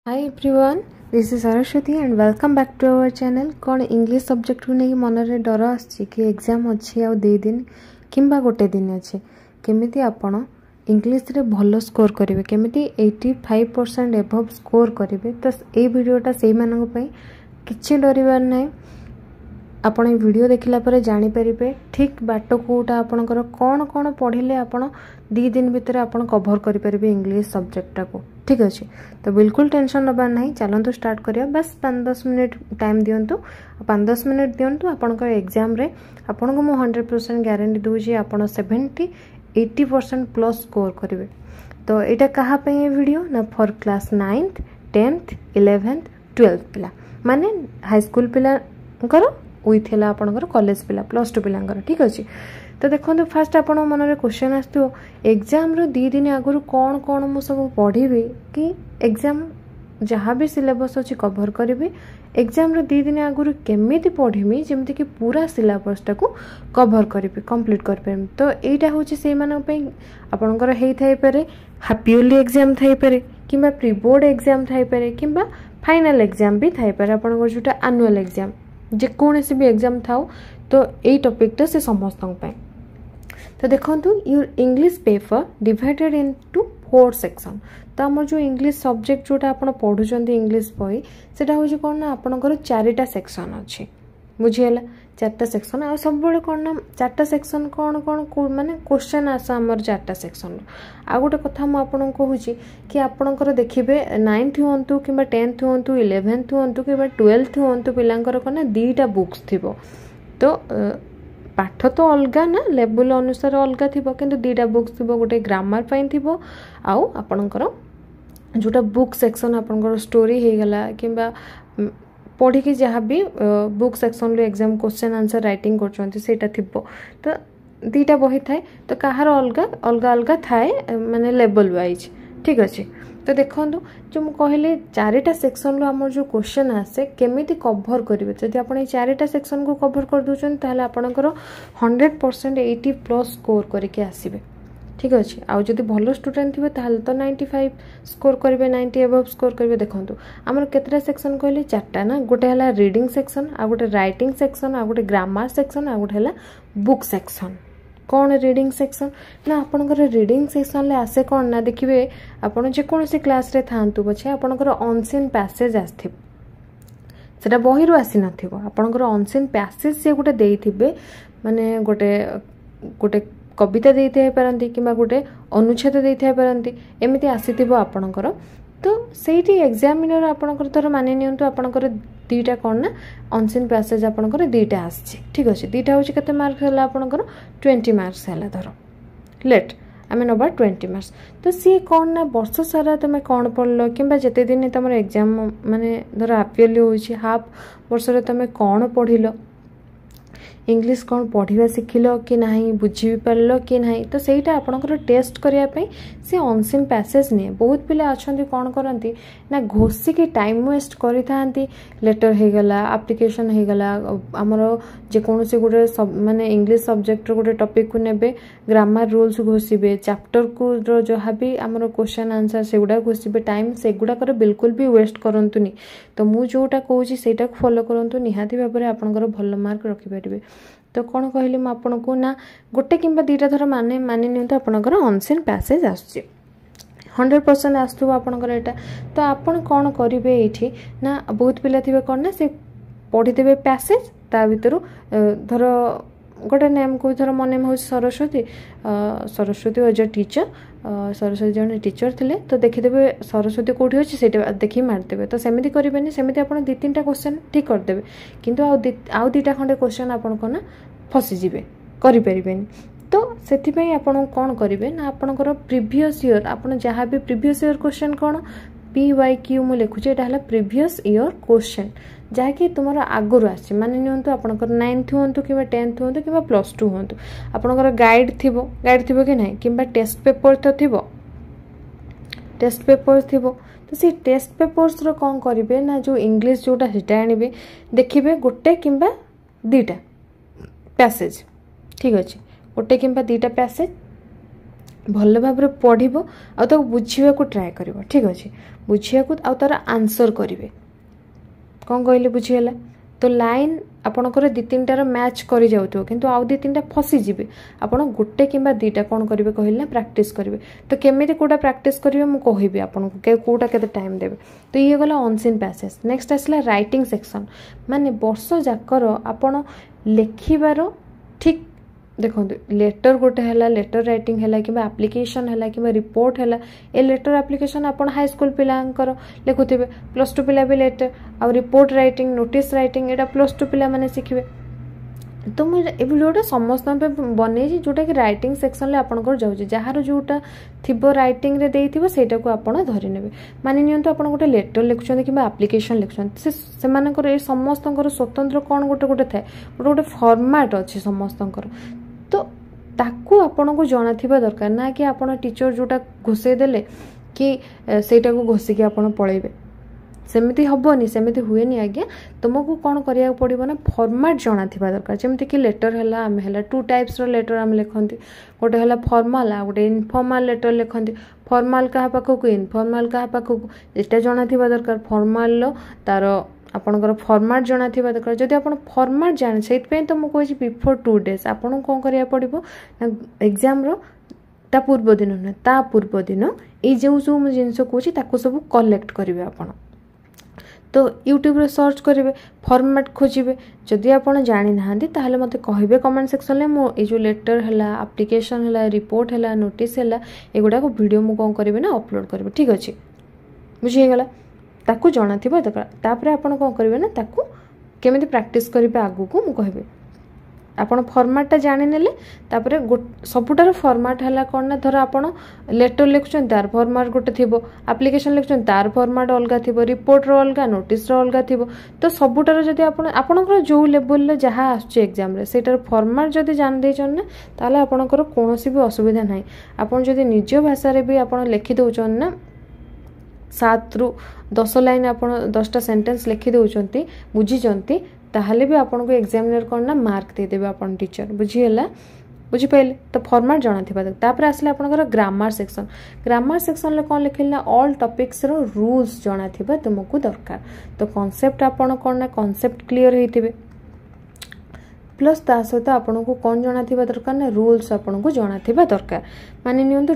Hi everyone, this is Saraswati and welcome back to our channel. कौन English subject को नहीं मन रे डर आछि कि एग्जाम अच्छी आ दे दिन किंबा गोटे दिन अच्छे केमिति आपण इंग्लिश रे भलो स्कोर करिवे केमिति 85% एबव स्कोर करिवे तो ए वीडियोटा सेही मानक पई किछि डरिबार नै आपण ए वीडियो देखिला परे जानि परिबे ठीक बाट कोटा आपनकर कोन कोन पढिले आपण 2 दिन भीतर आपण कवर करि परिबे इंग्लिश सब्जेक्ट को ठीक अच्छे तो बिल्कुल टेंशन नबार नहीं चलतु स्टार्ट करिया बस 5-10 मिनिट टाइम दियंतु 5-10 मिनिट दियंतु आपनकर एग्जाम रे आपन को मो 100% गारंटी दूची आपन 70-80% प्लस स्कोर करिवे तो एटा कहा पे ये वीडियो ना for class 9th 10th 11th 12th पिला माने हाई स्कूल पिला करो विथ हेला आपनकर कॉलेज पिला प्लस 2 पिलांकर ठीक अछि तो देखो फास्ट आप मन में क्वेश्चन आसो एग्जाम रो 2 दिन आगु कौन कौन मु सब पढ़ी कि एग्जाम जहाँ भी सिलेबस अच्छी कवर करी एग्जाम रो 2 दिन आगु केमिति पढ़ी जमती कि पूरा सिलेबसटा को कवर करी कंप्लीट कर पारे तो यहाँ हूँ से आपणकर होता पारे हाफ ईयरली एग्जाम थाई पारे किंबा प्री बोर्ड एग्जाम थाई पारे किंबा फाइनल एग्जाम भी थाई पारे आपणकर जोटा एनुअल एग्जाम जेकोसी भी एग्जाम थाउ तो यही टॉपिकटा से समस्त तो देखो your English paper divided into 4 section तो आम जो इंग्लिश सब्जेक्ट जोटा आप पढ़ुंट इंग्लिश बही से हूँ कौन ना आपंकर 4टा सेक्शन अच्छे बुझीगला 4टा सेक्शन आ सब कौन ना 4टा सेक्शन कौन कौन माने क्वेश्चन आस आमर 4टा सेक्शन आ गोटे कथा मुझे कहूँ कि आपंकर देखिए 9th हूँ कि 10th हूँ 11th हूँ कि 12th हूँ पिलांकर कौन ना 2टा बुक्स थी तो पाठ तो अलग ना लेवल अनुसार अलग थी किंतु 2टा बुक्स थी गोटे ग्रामर थी आउ आपणकर जोटा बुक सेक्शन आपणकर स्टोरी हो गला किंबा पढ़ी कि जहाँ भी बुक सेक्शन लो एग्जाम क्वेश्चन आंसर राइटिंग करछोंती थी तो 2टा बही थाए तो कहार अलग अलग अलग थाए माने लेवल वाइज ठीक अच्छे तो देखो जो मुझे कहले 4टा सेक्शन रो हमर जो क्वेश्चन आसे केमिति कवर करिवे जदि आपण 4टा सेक्शन को कवर कर दोचन ताले आपणकर 100% 80 प्लस स्कोर करके आसीबे ठीक अच्छे आउ जदि भलो स्टूडेंट थिबे ताले तो 95 स्कोर करिवे 90 एबव स्कोर करिवे देखंतु हमर केतरा सेक्शन कहले 4टा ना गोटे हला रीडिंग सेक्शन आ गोटे राइटिंग सेक्शन आ गोटे ग्रामर सेक्शन आ गोटे हला बुक सेक्शन कौन रीडिंग सेक्शन ना आपणकर रीडिंग सेक्शन ले आसे कौन ना देखिए आपन जेकोसी क्लास रे थांतु पछे आपणकर अनसीन पैसेज आस्थिब सेटा बही रु आसी नथिबो आपणकर अनसीन पैसेज से गोटे देइथिबे माने गोटे गोटे कविता देइथे पारंती किबा गोटे अनुच्छेद देइथे पारंती एमिति आसीथिबो आपणकर तो सेठी एग्जामिनर आपणकर थर मानि नियंतु आपणकर 2टा कौन ना अनसीन पैसेज आपणकर 2टा आछे ठीक अच्छे 2टा होची केते मार्क्स हला आपणकर 20 मार्क्स हला धर लेट आमे नबा 20 मार्क्स तो सी कौन ना वर्ष सारा तुम कौन पढ़ल किंबा जते दिन तुम एग्जाम माने धर हाफ ईयरली होची हाफ वर्ष रे तुम कौन पढ़िल इंग्लिश कौन पढ़ा शिखिल कि नहीं बुझी पार कि नहीं तो सहीटा आपंकर टेस्ट करने से अनसीन पैसेज नहीं बहुत पिला अच्छा कौन करती ना घोषिकी टाइम वेस्ट करी लेटर हो गला एप्लिकेशन हो गला आमर जेकोसी गोटे माने इंग्लिश सब्जेक्ट गोटे टॉपिक को नेबे ग्रामर रूल्स घोषिबे चैप्टर को जहाँ भी आमर क्वेश्चन आंसर से गुड़ा घोषिबे टाइम से गुड़ाकर बिल्कुल भी वेस्ट करंतुनी तो मु जोटा कहूँ सेटा फॉलो करंतु निहाती भाबरे आपनकर भल मार्क रखि पारिबे तो कौन कहली मु आपनको ना गोटे किंबा 2टा थर मानि नियंतु आपनकर अनसीन पैसेज आसुची 100% आसुवा आपनकर एटा तो आपन कौन करिवे एठी ना बहुत पिला थिबे कोन ना से पढ़ी देबे पैसेज ता भितरु धर गोटे नेम को धर मन नेम हो Saraswati Saraswati was a teacher Saraswati जन टीचर थिले तो देखिदेबे सरस्वती कोठी अछि सेटा देखि मारदेबे तो सेमिति करिबेनी सेमिति आपण 2-3टा क्वेश्चन ठीक कर देबे किंतु आउ 2टा खंडे क्वेश्चन आपण को ना फसी जिवे करि परिबेनी तो सेति पई आपण कोन करिवे ना आपणकर प्रीवियस ईयर आपण जहाँ भी प्रीवियस ईयर क्वेश्चन कोन PYQ मु लिखुचे एटा हला प्रीवियस ईयर क्वेश्चन जहाँकि तुम आगुरी आसी मानि नियंतु आपणकर 9th हूँ कि 10th हूँ कि +2 हूँ आपणकर गाइड थी कि नहीं किंबा टेस्ट पेपर तो थी टेस्ट पेपर थी तो सी टेस्ट पेपर्स रो कौन करेंगे ना जो इंग्लिश जोटा सेटा आनिबे देखिबे गोटे किंबा 2टा पैसेज ठीक अच्छे गोटे किंबा 2टा पैसेज भल भाव पढ़ आ बुझा को ट्राए कर ठीक अच्छे बुझा को आ तार आंसर करेंगे कौन कहले बुझीगला तो लाइन आपणकर दी तीन टार मैच कर जाऊँ किंतु आउ दी तीन फसीजे आपड़ गोटे कि दुईटा कौन करेंगे कहले प्रैक्टिस करेंगे तो केमी कौटा प्रैक्टिस करेंगे मुझे कहि आपको कौटा के टाइम देवे तो ये गला अनसीन पैसेज नेक्स्ट आसला राइटिंग सेक्शन माने वर्ष जाकर आपण लेखिबार ठीक देखो लेटर गोटे है लेटर राइटिंग है कि एप्लिकेशन है कि रिपोर्ट है ए लेटर एप्लिकेशन आप हाई स्कूल पिलांकर लिखुथे प्लस टू पिला भी लेटर आ रिपोर्ट राइटिंग नोटिस राइटिंग एटा प्लस टू पिला माने शिखिबे तो मुझे ए वीडियोटा समस्त बन जोटा कि रईटिंग सेक्शन आपंकर जाऊँगी जार जोटा थी रईटिंग रे देइथिबो सेटा को आपण धरि नेबे मानि नियंतु आपण गोटे लेटर लिखुछन कि एप्लिकेशन लिखुछन से मानकर ए समस्तंकर स्वतंत्र कौन गोटे गोटे थाए गोटे गोटे फॉर्मेट अच्छी समस्तंकर तो ताकू आपन को जाना थिबा दरकार ना कि आपण टीचर जोटा घोषे देले कि सेटा को घोषिकी आपण पळेबे सेमिति हबनी सेमिति हुएनी आज्ञा तुमको कौन करिया पड़िबो ना फॉर्मेट जाना थिबा दरकार जेमति कि लेटर हैला आमे हैला टू टाइप्स रो लेटर आम लिखंती गोटे हैला फॉर्मल आ गोटे इनफॉर्मल लेटर लिखंती फॉर्मल कहा पाखक इनफॉर्मल कहा पाखक एटा जाना थिबा दरकार फॉर्मल लो तार आपणकर फॉर्मेट जाना थिबा दरकार जदि आपण फॉर्मेट जाने सेइतपे तो मु कहछि बिफोर 2 डेज आपण कोन करिया पड़िबो ना एग्जाम रो ता पूर्व दिन न ता पूर्व दिन ए जो जिनस कहछि ताको सब कलेक्ट करिवे आपण तो यूट्यूब रे सर्च करेंगे फॉर्मेट खोजे जदि आप जानी ना ताहले मते कहिबे कमेंट सेक्शन में मो ए जो लेटर है एप्लिकेशन है रिपोर्ट है नोटिस है एगुड़ा को वीडियो मु कौन करेंगे ना अपलोड करेंगे ठीक अच्छे बुझीगला ताकू जाना थिबा तापर आपण कौन करेंगे ना ताकू केमिति प्रैक्टिस करेंगे आगु को मु कहबे आपण फॉर्मेटा जानि नेले तापर सबुटार फॉर्मेट है कौन ना धर आपण लेटर लिखुछन तार फॉर्मेट गोटे थिबो एप्लिकेशन लिखुछन तार फॉर्मेट अलगा थिबो रिपोर्ट रो अलगा नोटिस रो अलगा थिबो तो सबुटार जदि आपण आपणकर जो लेवल रे जहा आछे एग्जाम रे सेटार फॉर्मेट जदि जान देछन ना ताले आपणकर कोनोसी भी असुविधा नाही आपण जदि निज भाषा रे भी आपण लिखि दउछन ना 7 रु 10 लाइन आपण 10टा सेंटेंस लिखि दउछंती बुझिजंती ताहले भी आपन को एग्जामिनर कोन ना मार्क दे देबे आपन टीचर बुझिएला बुझि पाइले तो फॉर्मेट जाना थिबा तापर आसले आपनकर ग्रामर सेक्शन ले कोन लिखिल ना ऑल टॉपिक्स रो रूल्स जाना थिबा तुमको दरकार तो कांसेप्ट आपन कोन ना कांसेप्ट क्लियर हेतिबे प्लस ता सहित आपन को कोन जाना थिबा दरकार ना रूल्स आपन को जाना थिबा दरकार माने नियंतु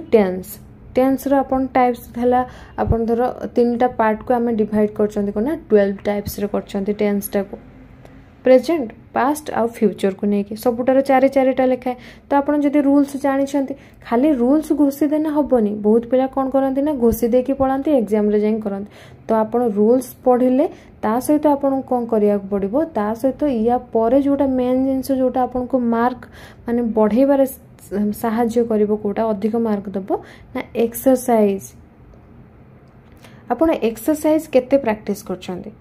टेंस रो अपन टाइप्स हला अपन धर 3टा पार्ट को हमें डिवाइड करचंती कोना 12 टाइप्स रे करचंती टेंस टा को प्रेजेंट पास्ट आउ फ्यूचर को लेकिन सबुटार 4-4टा लिखाए तो आपन जदि रूल्स जानी खाली रूल्स घोषी देना हबनी बहुत पिला कौन करती ना घोषी देकी पढ़ाती एग्जाम रे जाई करती तो आपन रूल्स पढ़िले ता सहित आपन कौन करिया पड़िबो ता सहित या परे जोटा मेन जिंस जोटा आपन को मार्क माने बढ़ेबार साहाय्य करिवो कोटा अधिक मार्क दबो ना एक्सरसाइज आपन एक्सरसाइज केते प्रैक्टिस करछंती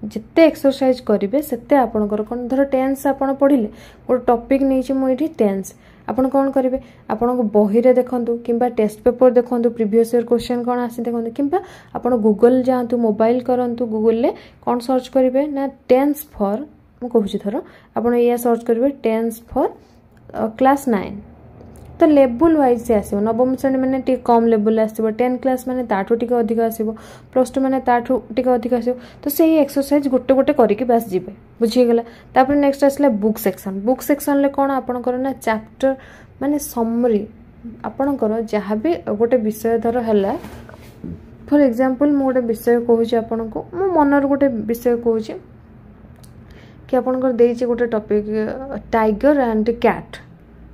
जिते एक्सरसाइज करेंगे सेते आपणकर कौन धर टेंस आपड़ पढ़ले गोटे टॉपिक नहीं मुझे टेंस आपन कौन करेंगे आपण बही रे देखंतु किंबा टेस्ट पेपर देखंतु प्रीवियस ईयर क्वेश्चन कौन आसी देखंतु किंबा आपण गूगल जातु मोबाइल करंतु गूगल ले कौन सर्च करेंगे ना टेंस फॉर मु कहूची थरो आपण या सर्च करेंगे टेंस फॉर क्लास 9 तो लेवल वाइज से आसो नवम श्रेणी मैंने टी कम लेवल आसो 10 क्लास मैंने ताठू टी अधिक आसो प्लस 2 मैंने ताठू टी अधिक आसो तो से एक्सरसाइज गोटे गोटे करके बास जीवे बुझीगला तापर नेक्स्ट आसला बुक सेक्शन ले कौन आपणकर ना चैप्टर माने समरी आपणकर जहाँ भी गोटे विषय धर है फॉर एग्जांपल मु गोटे विषय कहूँ आपन को मो मनर गोटे विषय कहूँ कि आपणकर देइछि गोटे टॉपिक टाइगर एंड कैट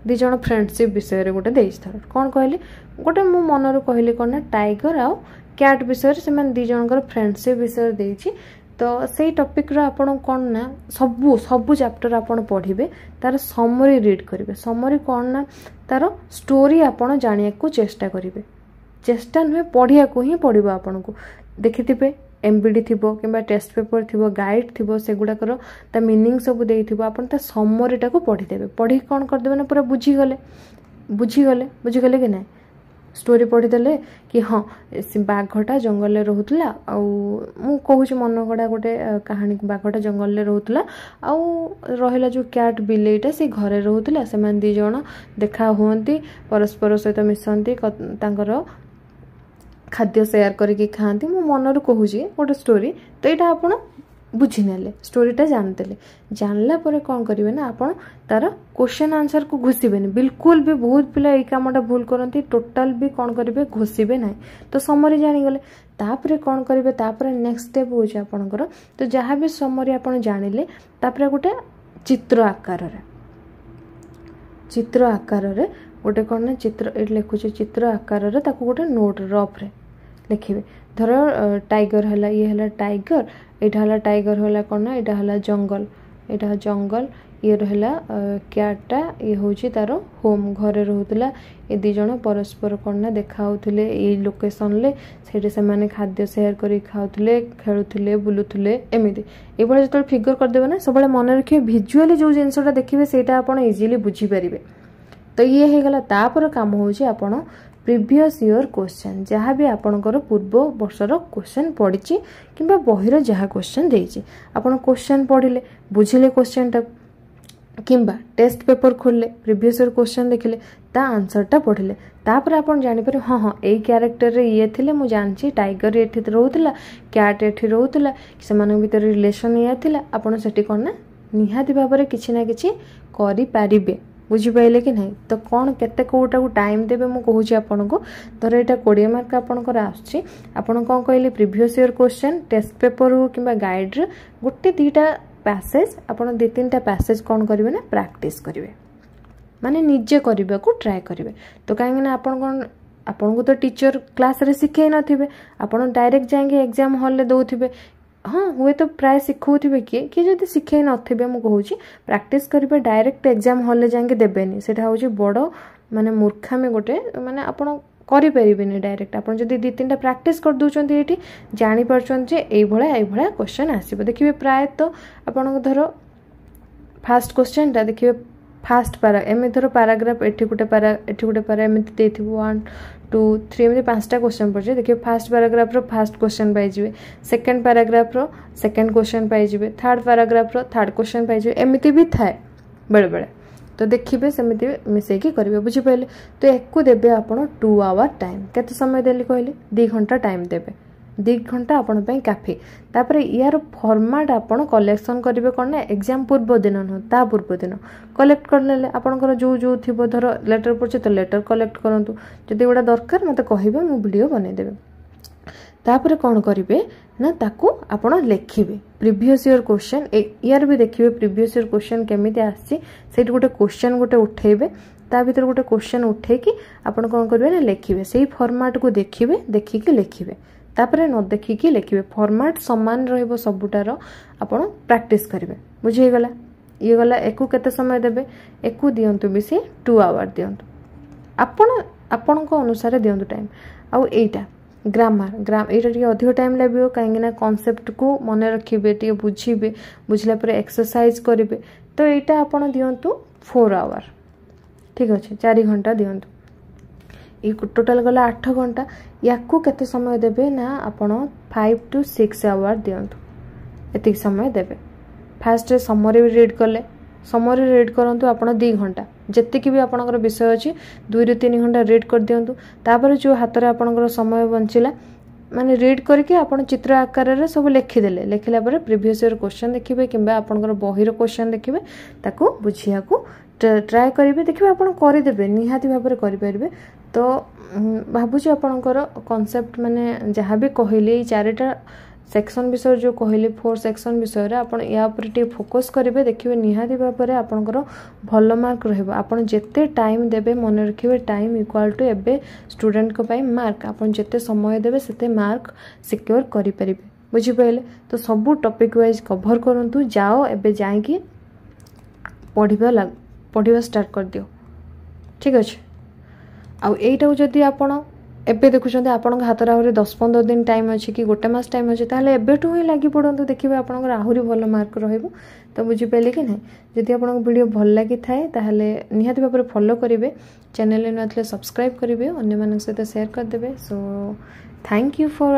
दी जन फ्रेंडशिप विषय रे गोटे देइछि थर कोन कहली गोटे मो मनर कहली कोन ना टाइगर आ कैट विषय से मैंने दी जनकर फ्रेंडशिप विषय देइछि तो सेही टॉपिक रो आपण कोन ना सबु चैप्टर आपण पढ़िबे तार समरी रीड करिवे समरी कोन ना तार स्टोरी आपण जानिया को चेष्टा करिवे चेष्टा नुहे पढ़िया को ही पड़िबो आपण को देखिथिबे एमबीडी थिबो किंबा टेस्ट पेपर थिबो गाइड थिबो सेगुडाकर ता मीनिंग सब देइथिबो आपण ता समरीटा को पढ़ी देबे पढ़ी कोन कर देबे ना पूरा बुझी गले कि नै स्टोरी पढ़ीदे कि हाँ बाघटा जंगल रोला कहूँ मन गड़ा गोटे कहानी बाघटा जंगल रोला आला जो कैट बिलेईटा से घरे रोला से दीज देखा हुंती परस्पर सहित मिशंती खाद्य शेयर करके खाती मो मनरू कहूँ गोटे स्टोरी तो यहाँ आप बुझीने स्टोरीटा जानते जानला पर कौन करेंगे ना आप तार क्वेश्चन आंसर को घुसबेनि बिल्कुल भी बहुत पिला ये कामटा भूल करती टोटाल भी कौन करेंगे घुसबे ना तो समरी जानीगले तापर कौन करेंगे तापर नेक्स्ट स्टेप हो आपणकर तो जहाँ भी समरी आप जानिले तापर गोटे चित्र आकार गोटे कौन ना चित्र ये लिखुचे चित्र आकार गोटे नोट रफ्रे लिखे धर टाइगर है ये है टाइगर यहाँ टाइगर है कौन ना यहाँ है जंगल यहाँ जंगल ये रहा कैटा ये हूँ तार होम घरे रोला ये दीज परस्पर कौन ना देखा ये लोकेशन से खाद्य शेयर कर खाऊले खेलुले बुलूले एमती ये जो फिगर करदे ना सब मन रखिए भिजुआली जो जिनसा देखिए से आप इजिली बुझीपारे तो ये हो गला तापर काम होची आपण प्रीवियस ईयर क्वेश्चन जहाँ भी आपणकर पूर्व वर्षर क्वेश्चन पड़ी किंबा बहिर जहाँ क्वेश्चन देछि आपण क्वेश्चन पढ़िले बुझिले क्वेश्चन टा किंबा टेस्ट पेपर खोलले प्रीवियस ईयर क्वेश्चन देखिले ता आंसरटा पढ़िले तापर आपण जानि पारे हाँ हाँ ए क्यारेक्टर रे ये थिले मु जानछि टाइगर एठी रहउतला कैट एठी रहउतला सेमान भीतर रिलेशन या थिला आपण सेठी कोन ना निहाती भाबरे किछि ना किछि करि पारिबे बुझीपारे कि नहीं तो कौन केते कोटा को टाइम देबे मु कहूँ आपन को धर यहाँ 20 मार्क आपंकर आसुची आपन कौन कहले previous year question test paper हो कि गाइड रे गोटे दीटा पैसेज आपन 2-3टा पैसेज कौन करेंगे ना प्रैक्टिस करेंगे माने निजे करने को ट्राए करेंगे तो कहीं ना आपन कौन आपन को तो टीचर क्लास रे सिखे नथिबे आपन डायरेक्ट जाएंगे एग्जाम हॉल ले दउथिबे हाँ हुए तो प्राय शिखाऊे किए जब शिखे नथिबे मु कहूँ प्रैक्टिस करेंगे डायरेक्ट एग्जाम हॉल ले जाएंगे देबेनी सेटा होची बड़ माने मूर्खामी गोटे माने आपण करि परिबेनी डायरेक्ट आपण जदी 2-3टा प्रैक्टिस कर दोचंती एठी जानि परचन जे एई भळा क्वेश्चन आसीबो देखिबे प्राय तो आपण धर फास्ट क्वेश्चन ता देखिबे फास्ट पारा एमे धर पैराग्राफ एठी गोटे पारा एमिति देथिबो 1 2 3 एमिति 5टा क्वेश्चन पड़े देखिए फास्ट पैराग्राफ रो फास्ट क्वेश्चन पाई जिवे सेकंड पैराग्राफ रो सेकंड क्वेश्चन पाई जिवे थर्ड पैराग्राफ रो थर्ड क्वेश्चन पाई जिवे एमिति भी थाए बेले बेले तो देखिए सेमिति मिसेकी करिवे बुझी पाइले तो एको देबे आपण 2 आवर टाइम केते समय देली कहले 2 घंटा टाइम देबे 2 घंटा आपण पई काफी तापर यार फॉर्मेट आपण कलेक्शन करिवे कोन एग्जाम पूर्व दिन न ता पूर्व दिन कलेक्ट कर लेले आपनकर जो जो थिबो धर लेटर पड़छ तो लेटर कलेक्ट करंतु जदि गोडा दरकार मते कहिबे मु वीडियो बनै देबे तापर कोन करिवे ना ताकू आपण लेखिबे प्रीवियस ईयर क्वेश्चन यार भी देखिबे प्रीवियस ईयर क्वेश्चन केमिति आछि सेट गोटे क्वेश्चन गोटे उठेबे ता भीतर गोटे क्वेश्चन उठे कि आपण कोन करबे ना लेखिबे सेही फॉर्मेट को देखिबे देखिके लेखिबे तापरे न देखिकी लिखिबे फॉर्मेट समान रहइबो सबुटार आपण प्रैक्टिस करिवे बुझी गला ये गला एकु केते समय देबे एकु दियंतु बिसे 2 आवर दियंतु आपण को अनुसार दियंतु टाइम आउ एटा ग्रामर एटा टिके अधिक टाइम लागबो काहेकि ना कांसेप्ट को मन रखिबे टिके बुझिबे बुझला पर एक्सरसाइज करिवे तो एटा आपण दियंतु 4 आवर ठीक अछि 4 घंटा दियंतु ये टोटाल गला 8 घंटा याकू केते समय देबे ना आपण 5 to 6 आवर दियंतु एति समय देबे फास्ट समरी रीड करले समरी रीड करंतु आपण 2 घंटा जत्ते कि भी आपनकर विषय अछि 2 ରୁ 3 घंटा रीड कर दियंतु तापर जो हाथ रे आपनकर समय बंचिला माने रीड करके आपण चित्र आकार रे सब लिखि देले लिखिला पर प्रीवियस ईयर क्वेश्चन देखिबे किबा आपनकर बहिर क्वेश्चन देखिबे ताको बुझिया को ट्राए करिवे देखिबे आपण करि देबे निहाती भाबरे करि परिबे तो भाबुची आपनकर कांसेप्ट माने जहाँ भी कहले 4टा सेक्शन विषय जो कहले 4 सेक्शन विषय रे आपण या पर टी फोकस करिवे देखिबे निहाती भाबरे आपनकर भलो मार्क रहबो आपण जेते टाइम देबे मन रखिबे टाइम इक्वल टू एबे स्टूडेंट को पई मार्क आपण जेते समय देबे सेते मार्क सिक्योर करि परिबे बुझी पइले तो सब टॉपिक वाइज कवर करंतु जाओ एबे जाई कि पढ़िबा स्टार्ट कर दियो ठीक अछि आउ एटा जदि आपण एबे देखुछन्ते आपन हाथ आहुरी 10-15 दिन टाइम अच्छी कि गोटे मास टाइम अच्छे ताहले एबेठू ही लगी पड़तु देखिए आपन आहुरी भल मार्क रहइबो तो बुझी पेले कि नहीं जदि आपन वीडियो भल लगी थाए ताहले निहाती भाबरे फॉलो करिवे चैनल ने नथले सब्सक्राइब करिवे अन्य मानक सहित शेयर कर देबे सो थैंक यू फॉर